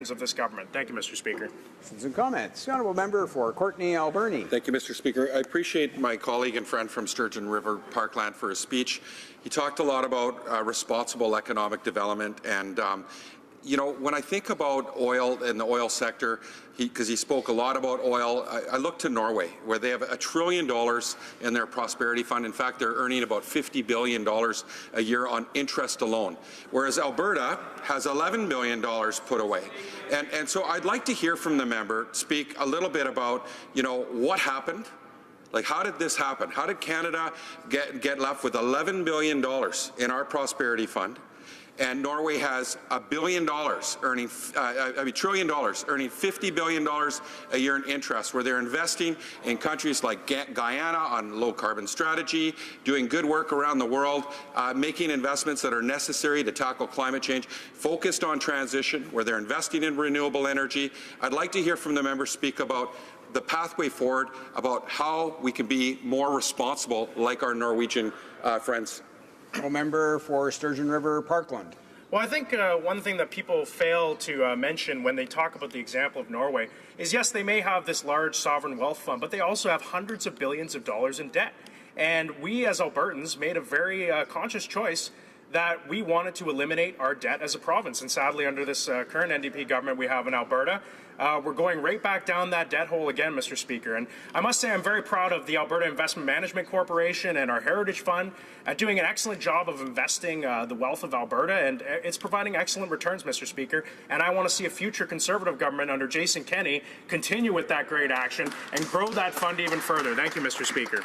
of this government. Thank you, Mr. Speaker. Questions and comments. The honourable member for Courtenay-Alberni. Thank you, Mr. Speaker. I appreciate my colleague and friend from Sturgeon River Parkland for his speech. He talked a lot about responsible economic development, and you know, when I think about oil and the oil sector, because he spoke a lot about oil, I look to Norway, where they have $1 trillion in their prosperity fund. In fact, they're earning about $50 billion a year on interest alone, whereas Alberta has $11 billion put away. And so I'd like to hear from the member speak a little bit about, you know, what happened. Like, how did this happen? How did Canada get left with $11 billion in our prosperity fund? And Norway has $1 billion earning, $1 trillion earning $50 billion a year in interest, where they're investing in countries like Guyana on low-carbon strategy, doing good work around the world, making investments that are necessary to tackle climate change, focused on transition, where they're investing in renewable energy. I'd like to hear from the member speak about the pathway forward, about how we can be more responsible like our Norwegian friends. Member for Sturgeon River Parkland. Well, I think one thing that people fail to mention when they talk about the example of Norway is, yes, they may have this large sovereign wealth fund, but they also have hundreds of billions of dollars in debt. And we as Albertans made a very conscious choice that we wanted to eliminate our debt as a province. And sadly, under this current NDP government we have in Alberta, we're going right back down that debt hole again, Mr. Speaker. And I must say I'm very proud of the Alberta Investment Management Corporation and our Heritage Fund at doing an excellent job of investing the wealth of Alberta, and it's providing excellent returns, Mr. Speaker. And I want to see a future Conservative government under Jason Kenney continue with that great action and grow that fund even further. Thank you, Mr. Speaker.